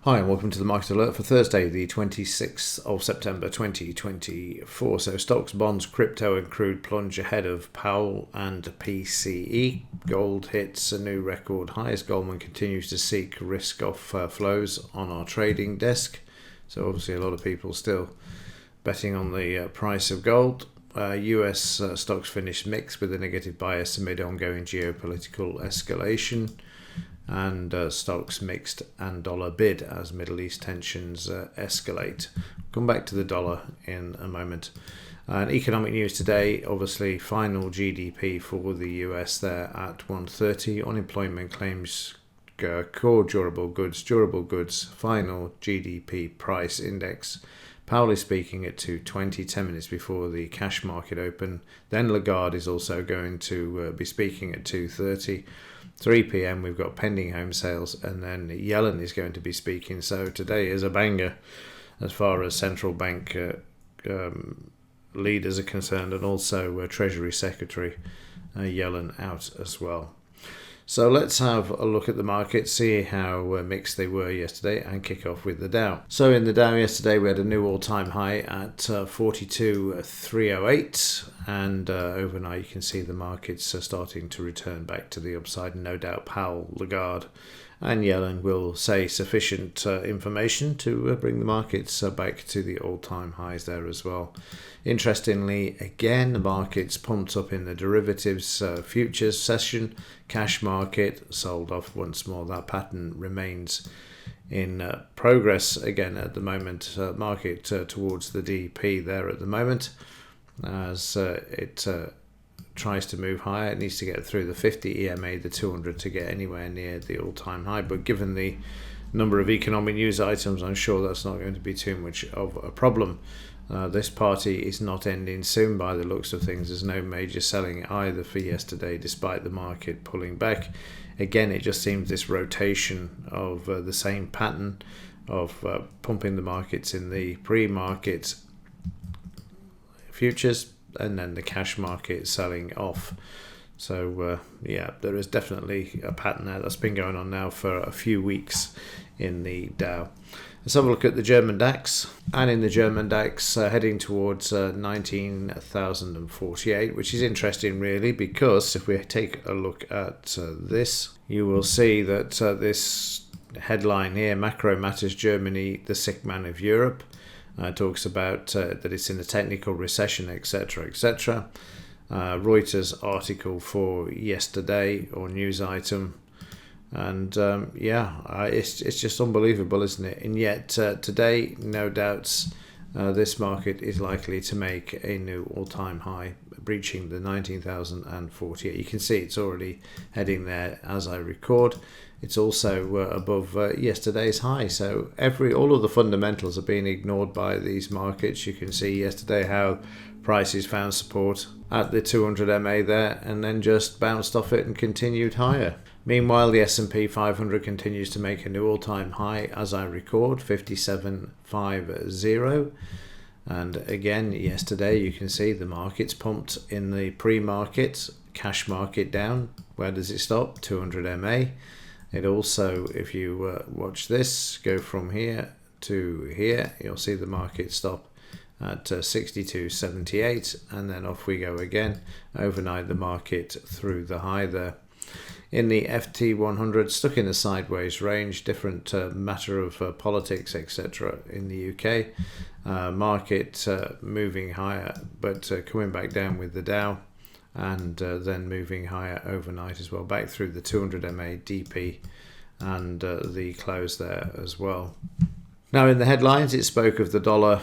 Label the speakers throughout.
Speaker 1: Hi and welcome to the Market Alert for Thursday, the 26th of September 2024. So stocks, bonds, crypto and crude plunge ahead of Powell and PCE. Gold hits a new record high as Goldman continues to seek risk-off flows on our trading desk. So obviously a lot of people still betting on the price of gold. US stocks finished mixed with a negative bias amid ongoing geopolitical escalation. And stocks mixed and dollar bid as Middle East tensions escalate. Come back to the dollar in a moment. And economic news today, obviously final GDP for the US there at 130. Unemployment claims, core durable goods, final GDP price index. Powell is speaking at 2:20, 10 minutes before the cash market open. Then Lagarde is also going to be speaking at 2:30. 3 p.m. we've got pending home sales, and then Yellen is going to be speaking. So today is a banger as far as central bank leaders are concerned, and also Treasury Secretary Yellen out as well. So let's have a look at the market, see how mixed they were yesterday, and kick off with the Dow. So in the Dow yesterday, we had a new all-time high at 42,308, and overnight you can see the markets are starting to return back to the upside. No doubt Powell, Lagarde and Yellen will say sufficient information to bring the markets back to the all-time highs there as well. Interestingly, again, the markets pumped up in the derivatives futures session. Cash market sold off once more. That pattern remains in progress again at the moment. Market towards the DP there at the moment as it tries to move higher. It needs to get through the 50 EMA, the 200 to get anywhere near the all-time high. But given the number of economic news items, I'm sure that's not going to be too much of a problem. This party is not ending soon by the looks of things. There's no major selling either for yesterday, despite the market pulling back. Again, it just seems this rotation of the same pattern of pumping the markets in the pre-market futures and then the cash market selling off. So there is definitely a pattern there that's been going on now for a few weeks in the Dow. Let's have a look at the German DAX. And in the German DAX, heading towards 19,048, which is interesting really, because if we take a look at this, you will see that this headline here, Macro Matters Germany, the sick man of Europe, talks about that it's in a technical recession, etc., etc. Reuters article for yesterday, or news item. And it's just unbelievable, isn't it? And yet today, no doubts, this market is likely to make a new all-time high, breaching the 19,048. You can see it's already heading there as I record. It's also above yesterday's high. So all of the fundamentals are being ignored by these markets. You can see yesterday how prices found support at the 200 MA there and then just bounced off it and continued higher. Meanwhile, the S&P 500 continues to make a new all-time high as I record, 5750. And again, yesterday you can see the market's pumped in the pre-market, cash market down. Where does it stop? 200 MA. It also, if you watch this, go from here to here, you'll see the market stop at 62.78, and then off we go again. Overnight, the market through the high there. In the FT100, stuck in a sideways range, different matter of politics, etc. in the UK. Market moving higher, but coming back down with the Dow, and then moving higher overnight as well, back through the 200 MA DP and the close there as well. Now in the headlines, it spoke of the dollar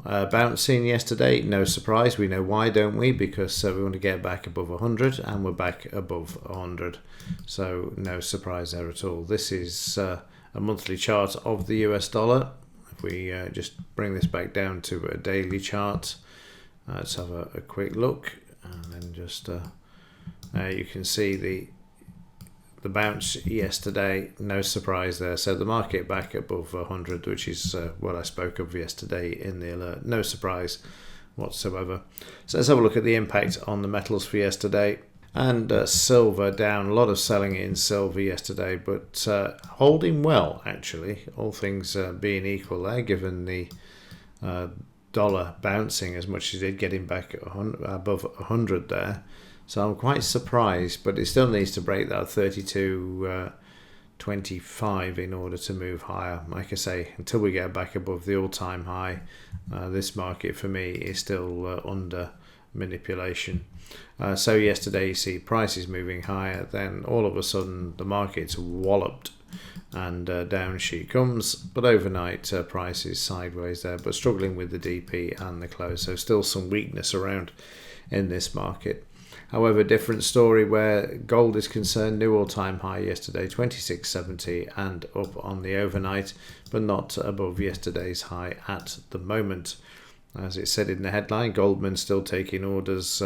Speaker 1: bouncing yesterday. No surprise, we know why, don't we? Because we want to get back above 100, and we're back above 100. So no surprise there at all. This is a monthly chart of the US dollar. If we just bring this back down to a daily chart, let's have a quick look, and then just you can see the bounce yesterday. No surprise there. So the market back above 100, which is what I spoke of yesterday in the alert. No surprise whatsoever. So let's have a look at the impact on the metals for yesterday. And silver down, a lot of selling in silver yesterday, but holding well actually, all things being equal there, given the dollar bouncing as much as it did, getting back above 100 there. So I'm quite surprised, but it still needs to break that 32.25 in order to move higher. Like I say, until we get back above the all-time high, this market for me is still under manipulation. So yesterday you see prices moving higher, then all of a sudden the market's walloped and down she comes, but overnight prices sideways there, but struggling with the DP and the close, so still some weakness around in this market. However, different story where gold is concerned. New all-time high yesterday, 26.70, and up on the overnight, but not above yesterday's high at the moment. As it said in the headline, Goldman's still taking orders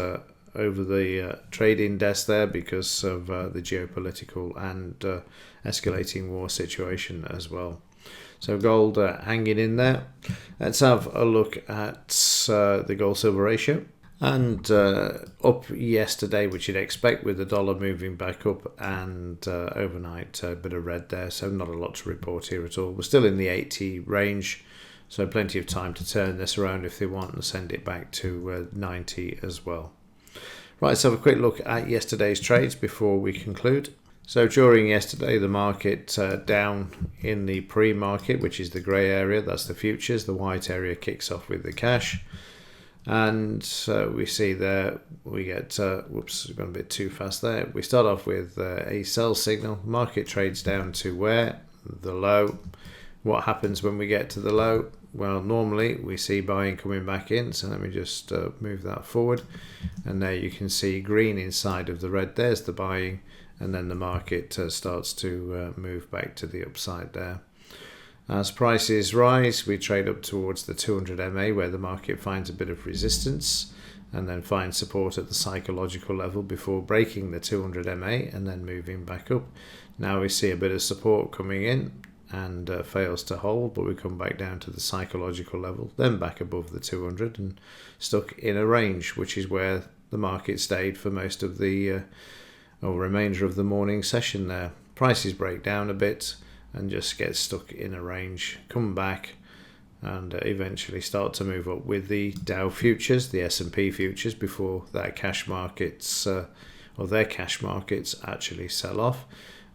Speaker 1: over the trading desk there because of the geopolitical and escalating war situation as well. So gold hanging in there. Let's have a look at the gold-silver ratio. And up yesterday, which you'd expect with the dollar moving back up, and overnight a bit of red there, so not a lot to report here at all. We're still in the 80 range, so plenty of time to turn this around if they want and send it back to 90 as well. Right, let's have a quick look at yesterday's trades before we conclude. So during yesterday, the market down in the pre-market, which is the grey area, that's the futures. The white area kicks off with the cash. And we see there, we get, whoops, we've gone a bit too fast there. We start off with a sell signal. Market trades down to where? The low. What happens when we get to the low? Well, normally we see buying coming back in. So let me just move that forward. And there you can see green inside of the red. There's the buying. And then the market starts to move back to the upside there. As prices rise, we trade up towards the 200 MA, where the market finds a bit of resistance and then finds support at the psychological level before breaking the 200 MA and then moving back up. Now we see a bit of support coming in and fails to hold, but we come back down to the psychological level, then back above the 200 and stuck in a range, which is where the market stayed for most of the remainder of the morning session there. Prices break down a bit and just get stuck in a range, come back and eventually start to move up with the Dow futures, the S&P futures, before that cash markets or their cash markets actually sell off.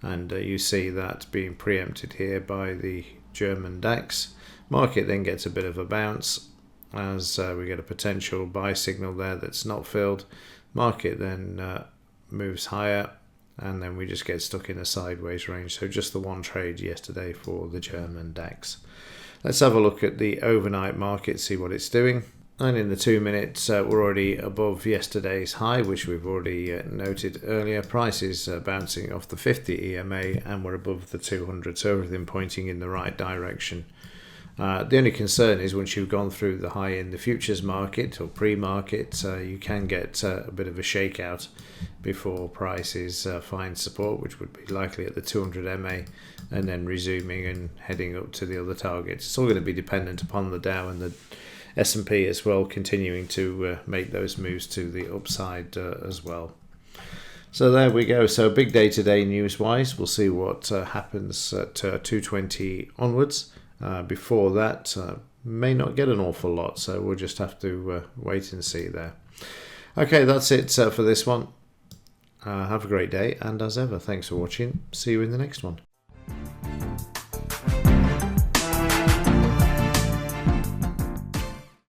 Speaker 1: And you see that being preempted here by the German DAX. Market then gets a bit of a bounce as we get a potential buy signal there that's not filled. Market then moves higher, and then we just get stuck in a sideways range. So just the one trade yesterday for the German DAX. Let's have a look at the overnight market, see what it's doing. And in the 2 minutes, we're already above yesterday's high, which we've already noted earlier. Prices bouncing off the 50 EMA, and we're above the 200, so everything pointing in the right direction. The only concern is once you've gone through the high in the futures market or pre-market, you can get a bit of a shakeout before prices find support, which would be likely at the 200 MA, and then resuming and heading up to the other targets. It's all going to be dependent upon the Dow and the S&P as well, continuing to make those moves to the upside as well. So there we go. So big day today news-wise. We'll see what happens at 2:20 onwards. Before that, may not get an awful lot, so we'll just have to wait and see there. Okay, that's it for this one. Have a great day, and as ever, thanks for watching. See you in the next one.